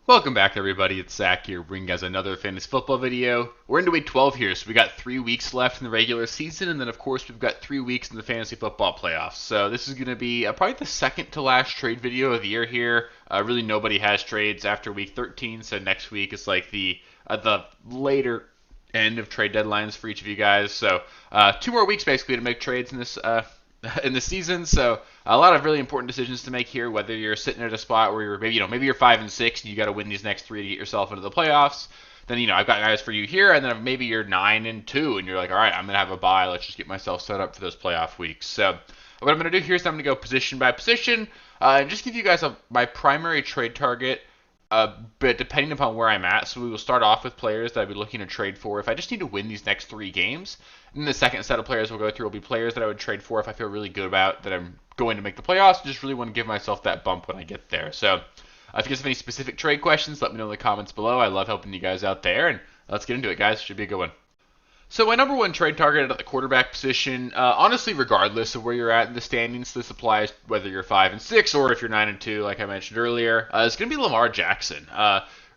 Welcome back, everybody. It's Zach here, bringing you guys another fantasy football video. We're into week 12 here, so we got 3 weeks left in the regular season, and then of course we've got 3 weeks in the fantasy football playoffs. So this is going to be probably the second to last trade video of the year here. Really, nobody has trades after week 13, so next week is like the later end of trade deadlines for each of you guys. So 2 more weeks basically to make trades in this in the season. So a lot of really important decisions to make here. Whether you're sitting at a spot where you're maybe you're 5-6 and you got to win these next 3 to get yourself into the playoffs. Then I've got guys for you here, and then maybe you're 9-2 and you're like, all right, I'm gonna have a bye. Let's just get myself set up for those playoff weeks. So what I'm gonna do here is I'm gonna go position by position and just give you guys my primary trade target. But depending upon where I'm at, so we will start off with players that I'd be looking to trade for if I just need to win these next 3 games. And the second set of players we'll go through will be players that I would trade for if I feel really good about that I'm going to make the playoffs. Just really want to give myself that bump when I get there. So if you guys have any specific trade questions, let me know in the comments below. I love helping you guys out there. And let's get into it, guys. Should be a good one. So my number one trade target at the quarterback position, honestly, regardless of where you're at in the standings, this applies whether you're 5-6 or if you're 9-2, like I mentioned earlier, is going to be Lamar Jackson.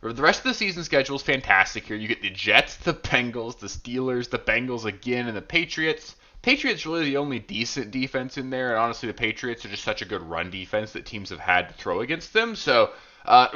The rest of the season schedule is fantastic here. You get the Jets, the Bengals, the Steelers, the Bengals again, and the Patriots. Patriots really the only decent defense in there, and honestly, the Patriots are just such a good run defense that teams have had to throw against them. So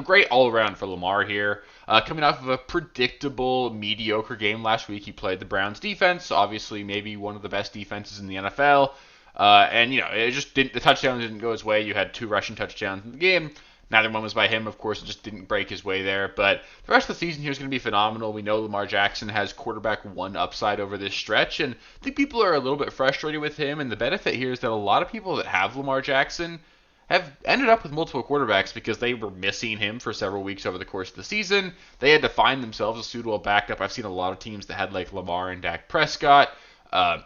great all around for Lamar here. Coming off of a predictable, mediocre game last week, he played the Browns defense, obviously maybe one of the best defenses in the NFL. And it just didn't. The touchdown didn't go his way. You had 2 rushing touchdowns in the game. Neither one was by him, of course. It just didn't break his way there. But the rest of the season here is going to be phenomenal. We know Lamar Jackson has quarterback 1 upside over this stretch, and I think people are a little bit frustrated with him. And the benefit here is that a lot of people that have Lamar Jackson have ended up with multiple quarterbacks because they were missing him for several weeks over the course of the season. They had to find themselves a suitable backup. I've seen a lot of teams that had like Lamar and Dak Prescott.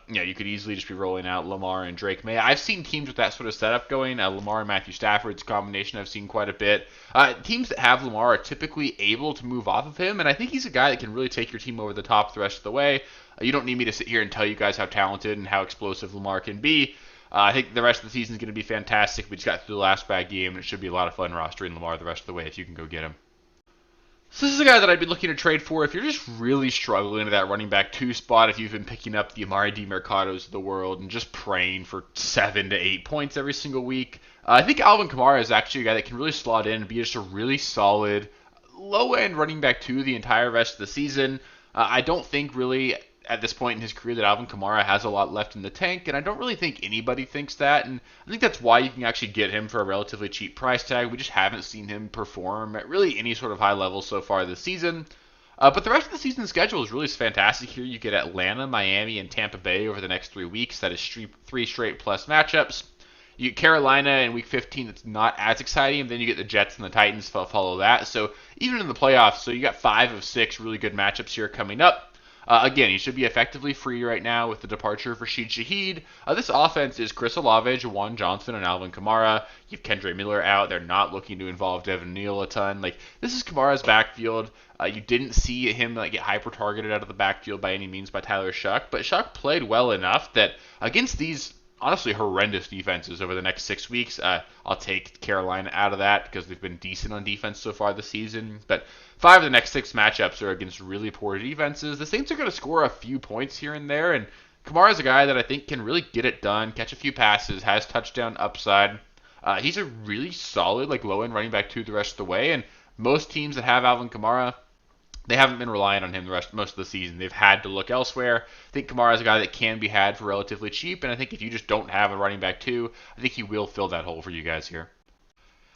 You could easily just be rolling out Lamar and Drake May. I've seen teams with that sort of setup going. Lamar and Matthew Stafford's combination I've seen quite a bit. Teams that have Lamar are typically able to move off of him, and I think he's a guy that can really take your team over the top the rest of the way. You don't need me to sit here and tell you guys how talented and how explosive Lamar can be. I think the rest of the season is going to be fantastic. We just got through the last bad game, and it should be a lot of fun rostering Lamar the rest of the way if you can go get him. So this is a guy that I'd be looking to trade for if you're just really struggling at that running back 2 spot, if you've been picking up the Amari DiMercados of the world and just praying for 7 to 8 points every single week. I think Alvin Kamara is actually a guy that can really slot in and be just a really solid low-end running back 2 the entire rest of the season. I don't think really at this point in his career that Alvin Kamara has a lot left in the tank, and I don't really think anybody thinks that, and I think that's why you can actually get him for a relatively cheap price tag. We just haven't seen him perform at really any sort of high level so far this season. But the rest of the season schedule is really fantastic here. You get Atlanta, Miami, and Tampa Bay over the next 3 weeks. That is 3 straight plus matchups. You get Carolina in week 15, that's not as exciting, and then you get the Jets and the Titans follow that. So even in the playoffs, so you got 5 of 6 really good matchups here coming up. Again, he should be effectively free right now with the departure of Rashid Shaheed. This offense is Chris Olave, Juwan Johnson, and Alvin Kamara. You have Kendre Miller out. They're not looking to involve Devin Neal a ton. This is Kamara's backfield. You didn't see him get hyper-targeted out of the backfield by any means by Tyler Shuck, but Shuck played well enough that against these honestly horrendous defenses over the next 6 weeks. I'll take Carolina out of that because they've been decent on defense so far this season. But 5 of the next 6 matchups are against really poor defenses. The Saints are going to score a few points here and there, and Kamara's a guy that I think can really get it done, catch a few passes, has touchdown upside. He's a really solid low-end running back 2 the rest of the way, and most teams that have Alvin Kamara, they haven't been relying on him most of the season. They've had to look elsewhere. I think Kamara is a guy that can be had for relatively cheap, and I think if you just don't have a running back 2, I think he will fill that hole for you guys here.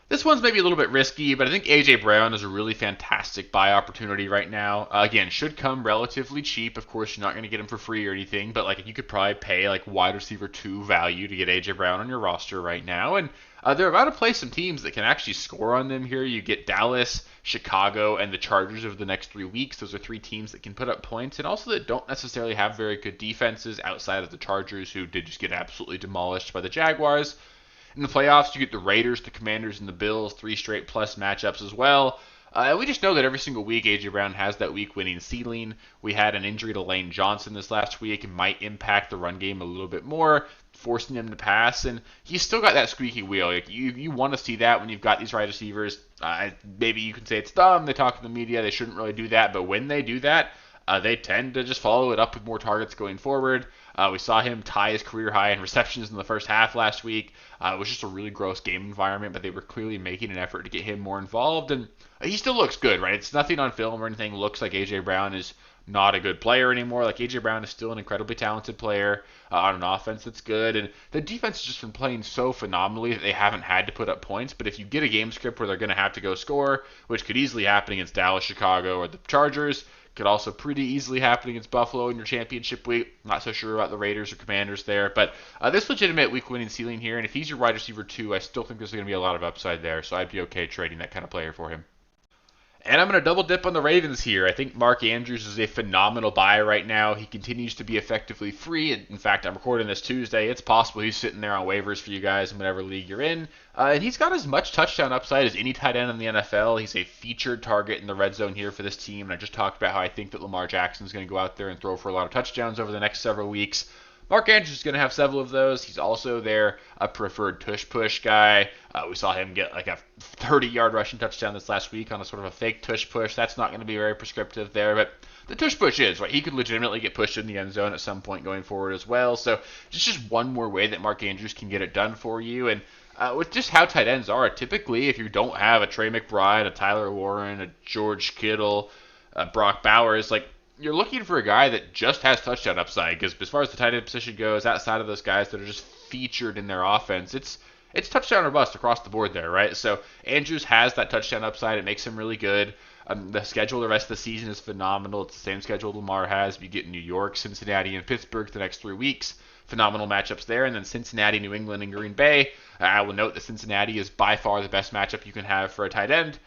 This one's maybe a little bit risky, but I think A.J. Brown is a really fantastic buy opportunity right now. Again, should come relatively cheap. Of course, you're not going to get him for free or anything, but you could probably pay wide receiver 2 value to get A.J. Brown on your roster right now. And they're about to play some teams that can actually score on them here. You get Dallas, Chicago, and the Chargers over the next 3 weeks. Those are 3 teams that can put up points and also that don't necessarily have very good defenses outside of the Chargers, who did just get absolutely demolished by the Jaguars. In the playoffs, you get the Raiders, the Commanders, and the Bills, 3 straight plus matchups as well. We just know that every single week, A.J. Brown has that week-winning ceiling. We had an injury to Lane Johnson this last week. It might impact the run game a little bit more. forcing him to pass, and he's still got that squeaky wheel. Like you want to see that when you've got these wide receivers. Maybe you can say it's dumb. They talk to the media. They shouldn't really do that, but when they do that, they tend to just follow it up with more targets going forward. We saw him tie his career high in receptions in the first half last week. It was just a really gross game environment, but they were clearly making an effort to get him more involved, and he still looks good, right? It's nothing on film or anything looks like A.J. Brown is not a good player anymore. Like, A.J. Brown is still an incredibly talented player on an offense that's good, and the defense has just been playing so phenomenally that they haven't had to put up points. But if you get a game script where they're going to have to go score, which could easily happen against Dallas, Chicago, or the Chargers, could also pretty easily happen against Buffalo in your championship week. Not so sure about the Raiders or Commanders there, but this legitimate week winning ceiling here, and if he's your wide receiver 2, I still think there's going to be a lot of upside there, so I'd be okay trading that kind of player for him. And I'm going to double dip on the Ravens here. I think Mark Andrews is a phenomenal buy right now. He continues to be effectively free. In fact, I'm recording this Tuesday. It's possible he's sitting there on waivers for you guys in whatever league you're in. And he's got as much touchdown upside as any tight end in the NFL. He's a featured target in the red zone here for this team. And I just talked about how I think that Lamar Jackson is going to go out there and throw for a lot of touchdowns over the next several weeks. Mark Andrews is going to have several of those. He's also their preferred tush-push guy. We saw him get like a 30-yard rushing touchdown this last week on a sort of a fake tush-push. That's not going to be very prescriptive there, but the tush-push is, right? He could legitimately get pushed in the end zone at some point going forward as well. So just one more way that Mark Andrews can get it done for you. And with just how tight ends are, typically if you don't have a Trey McBride, a Tyler Warren, a George Kittle, Brock Bowers, like, you're looking for a guy that just has touchdown upside, because as far as the tight end position goes, outside of those guys that are just featured in their offense, it's touchdown or bust across the board there, right? So Andrews has that touchdown upside. It makes him really good. The schedule the rest of the season is phenomenal. It's the same schedule Lamar has. You get New York, Cincinnati, and Pittsburgh the next 3 weeks. Phenomenal matchups there. And then Cincinnati, New England, and Green Bay. I will note that Cincinnati is by far the best matchup you can have for a tight end.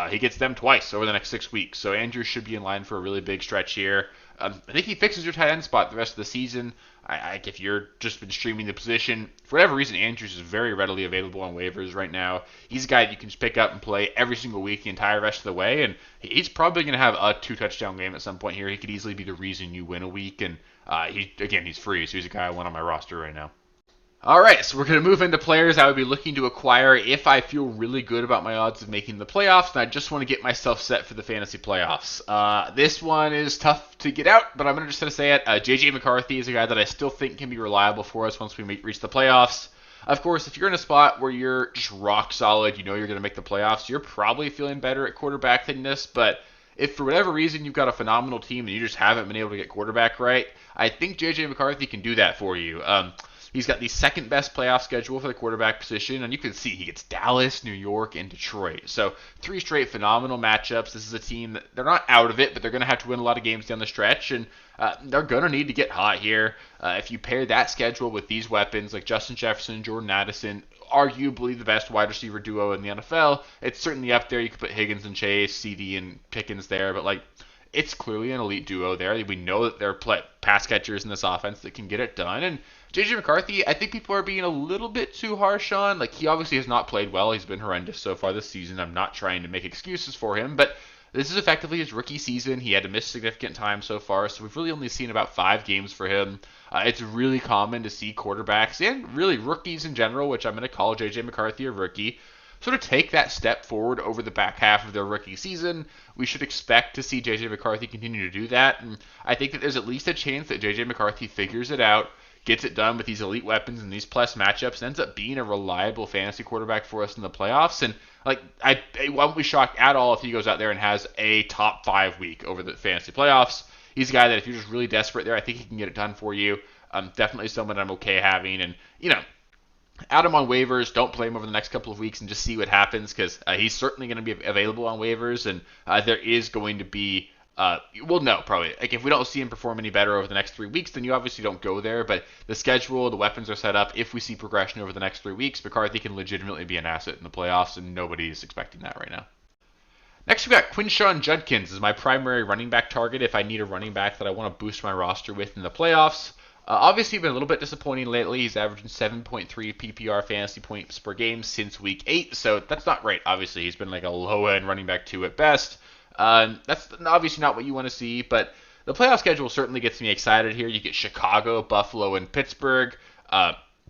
He gets them twice over the next 6 weeks. So Andrews should be in line for a really big stretch here. I think he fixes your tight end spot the rest of the season. If you're just been streaming the position, for whatever reason, Andrews is very readily available on waivers right now. He's a guy that you can just pick up and play every single week the entire rest of the way, and he's probably going to have a 2-touchdown game at some point here. He could easily be the reason you win a week, and he's free, so he's a guy I want on my roster right now. All right, so we're going to move into players I would be looking to acquire if I feel really good about my odds of making the playoffs, and I just want to get myself set for the fantasy playoffs. This one is tough to get out, but I'm just going to say it. J.J. McCarthy is a guy that I still think can be reliable for us once we reach the playoffs. Of course, if you're in a spot where you're just rock solid, you know you're going to make the playoffs, you're probably feeling better at quarterback than this, but if for whatever reason you've got a phenomenal team and you just haven't been able to get quarterback right, I think J.J. McCarthy can do that for you. He's got the second best playoff schedule for the quarterback position, and you can see he gets Dallas, New York, and Detroit. So 3 straight phenomenal matchups. This is a team that they're not out of it, but they're going to have to win a lot of games down the stretch, and they're going to need to get hot here. If you pair that schedule with these weapons like Justin Jefferson, Jordan Addison, arguably the best wide receiver duo in the NFL, it's certainly up there. You could put Higgins and Chase, CD and Pickens there, but it's clearly an elite duo there. We know that they're pass catchers in this offense that can get it done. And J.J. McCarthy, I think people are being a little bit too harsh on. He obviously has not played well. He's been horrendous so far this season. I'm not trying to make excuses for him, but this is effectively his rookie season. He had to miss significant time so far, so we've really only seen about 5 games for him. It's really common to see quarterbacks and really rookies in general, which I'm going to call J.J. McCarthy a rookie, sort of take that step forward over the back half of their rookie season. We should expect to see J.J. McCarthy continue to do that, and I think that there's at least a chance that J.J. McCarthy figures it out, gets it done with these elite weapons and these plus matchups, and ends up being a reliable fantasy quarterback for us in the playoffs. And I won't be shocked at all if he goes out there and has a top 5 week over the fantasy playoffs. He's a guy that if you're just really desperate there, I think he can get it done for you. Definitely someone I'm okay having, and add him on waivers. Don't play him over the next couple of weeks and just see what happens, because he's certainly going to be available on waivers, and there is going to be probably. If we don't see him perform any better over the next 3 weeks, then you obviously don't go there. But the schedule, the weapons are set up. If we see progression over the next 3 weeks, McCarthy can legitimately be an asset in the playoffs, and nobody's expecting that right now. Next, we got Quinshon Judkins as my primary running back target if I need a running back that I want to boost my roster with in the playoffs. Obviously, been a little bit disappointing lately. He's averaging 7.3 PPR fantasy points per game since week 8, so that's not great. Obviously, he's been a low-end running back 2 at best. That's obviously not what you want to see, but the playoff schedule certainly gets me excited here. You get Chicago, Buffalo, and Pittsburgh.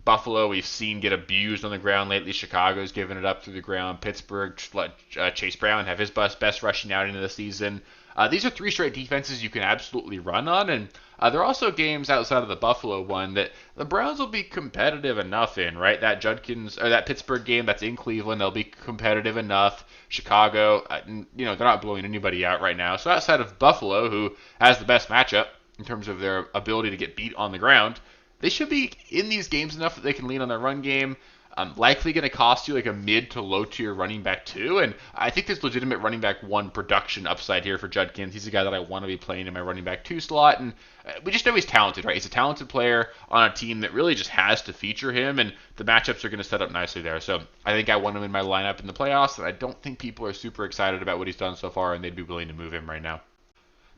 Buffalo, we've seen get abused on the ground lately. Chicago's given it up through the ground. Pittsburgh let Chase Brown have his best rushing outing of the season. These are three straight defenses you can absolutely run on, and there are also games outside of the Buffalo one that the Browns will be competitive enough in, right? That that Pittsburgh game that's in Cleveland, they'll be competitive enough. Chicago, they're not blowing anybody out right now. So outside of Buffalo, who has the best matchup in terms of their ability to get beat on the ground, they should be in these games enough that they can lean on their run game. Likely going to cost you like a mid to low tier running back too, and I think there's legitimate running back 1 production upside here for Judkins. He's a guy that I want to be playing in my running back 2 slot, and we just know he's talented, right? He's a talented player on a team that really just has to feature him, and the matchups are going to set up nicely there. So I think I want him in my lineup in the playoffs, and I don't think people are super excited about what he's done so far, and they'd be willing to move him right now.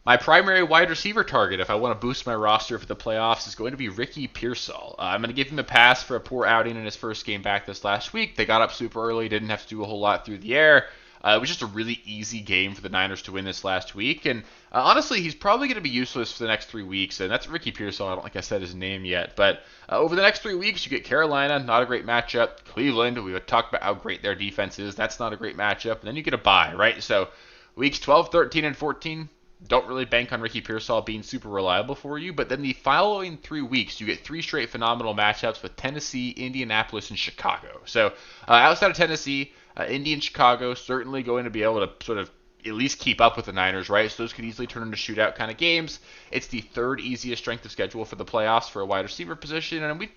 My primary wide receiver target, if I want to boost my roster for the playoffs, is going to be Ricky Pearsall. I'm going to give him a pass for a poor outing in his first game back this last week. They got up super early, didn't have to do a whole lot through the air. It was just a really easy game for the Niners to win this last week. And honestly, he's probably going to be useless for the next 3 weeks. And that's Ricky Pearsall. I don't think I said his name yet. But over the next 3 weeks, you get Carolina, not a great matchup. Cleveland, we would talk about how great their defense is. That's not a great matchup. And then you get a bye, right? So weeks 12, 13, and 14, don't really bank on Ricky Pearsall being super reliable for you, but then the following 3 weeks, you get 3 straight phenomenal matchups with Tennessee, Indianapolis, and Chicago. So outside of Tennessee, Indy and Chicago certainly going to be able to sort of at least keep up with the Niners, right? So those could easily turn into shootout kind of games. It's the 3rd easiest strength of schedule for the playoffs for a wide receiver position, and we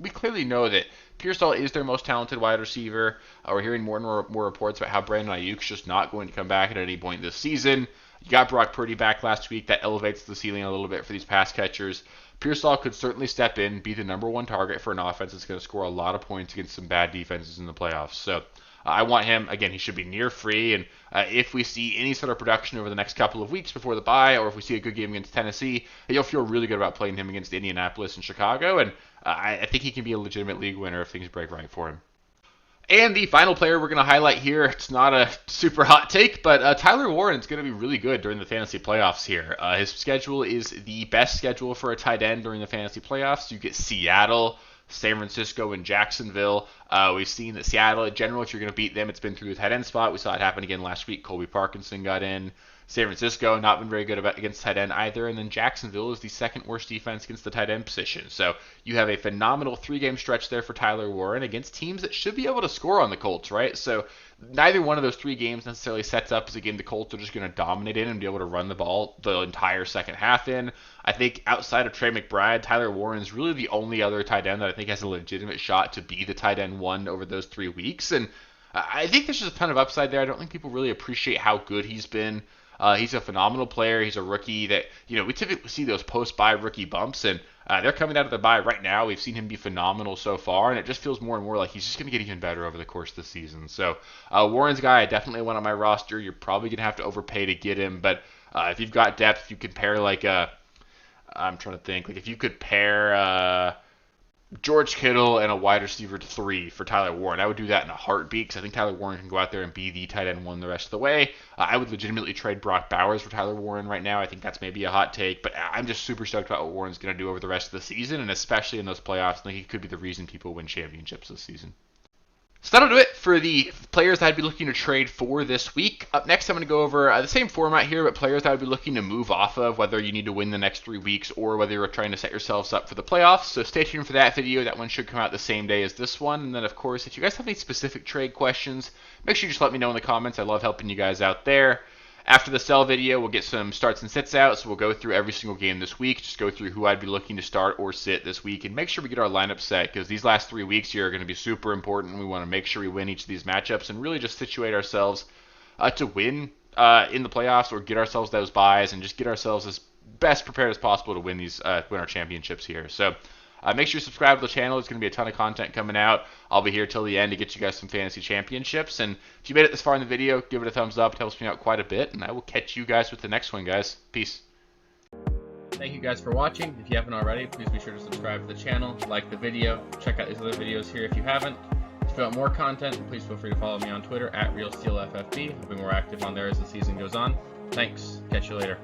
clearly know that Pearsall is their most talented wide receiver. We're hearing more and more reports about how Brandon Ayuk's just not going to come back at any point this season. You got Brock Purdy back last week. That elevates the ceiling a little bit for these pass catchers. Pearsall could certainly step in, be the number 1 target for an offense that's going to score a lot of points against some bad defenses in the playoffs. So I want him. Again, he should be near free. And if we see any sort of production over the next couple of weeks before the bye, or if we see a good game against Tennessee, you'll feel really good about playing him against Indianapolis and Chicago. And I think he can be a legitimate league winner if things break right for him. And the final player we're going to highlight here, it's not a super hot take, but Tyler Warren's going to be really good during the fantasy playoffs here. His schedule is the best schedule for a tight end during the fantasy playoffs. You get Seattle, San Francisco, and Jacksonville. We've seen that Seattle, in general, if you're going to beat them, it's been through the tight end spot. We saw it happen again last week. Colby Parkinson got in. San Francisco, not been very good against tight end either. And then Jacksonville is the 2nd worst defense against the tight end position. So you have a phenomenal 3-game stretch there for Tyler Warren against teams that should be able to score on the Colts, right? So neither one of those 3 games necessarily sets up as a game the Colts are just going to dominate in and be able to run the ball the entire second half in. I think outside of Trey McBride, Tyler Warren is really the only other tight end that I think has a legitimate shot to be the tight end 1 over those 3 weeks. And I think there's just a ton of upside there. I don't think people really appreciate how good he's been. He's a phenomenal player. He's a rookie that, we typically see those post-bye rookie bumps, and they're coming out of the bye right now. We've seen him be phenomenal so far, and it just feels more and more like he's just going to get even better over the course of the season. So Warren's a guy I definitely want on my roster. You're probably going to have to overpay to get him, but if you've got depth, you could pair I'm trying to think, if you could pair George Kittle and a wide receiver 3 for Tyler Warren. I would do that in a heartbeat because I think Tyler Warren can go out there and be the tight end 1 the rest of the way. I would legitimately trade Brock Bowers for Tyler Warren right now. I think that's maybe a hot take, but I'm just super stoked about what Warren's going to do over the rest of the season, and especially in those playoffs. I think he could be the reason people win championships this season. So that'll do it for the players I'd be looking to trade for this week. Up next, I'm going to go over the same format here, but players I would be looking to move off of, whether you need to win the next 3 weeks or whether you're trying to set yourselves up for the playoffs. So stay tuned for that video. That one should come out the same day as this one. And then, of course, if you guys have any specific trade questions, make sure you just let me know in the comments. I love helping you guys out there. After the sell video, we'll get some starts and sits out, so we'll go through every single game this week, just go through who I'd be looking to start or sit this week, and make sure we get our lineup set, because these last 3 weeks here are going to be super important. We want to make sure we win each of these matchups and really just situate ourselves to win in the playoffs or get ourselves those buys and just get ourselves as best prepared as possible to win our championships here. So make sure you subscribe to the channel. There's going to be a ton of content coming out. I'll be here till the end to get you guys some fantasy championships. And if you made it this far in the video, give it a thumbs up. It helps me out quite a bit. And I will catch you guys with the next one, guys. Peace. Thank you guys for watching. If you haven't already, please be sure to subscribe to the channel, like the video, check out these other videos here if you haven't. If you want more content, please feel free to follow me on Twitter at RealSteelFFB. I'll be more active on there as the season goes on. Thanks. Catch you later.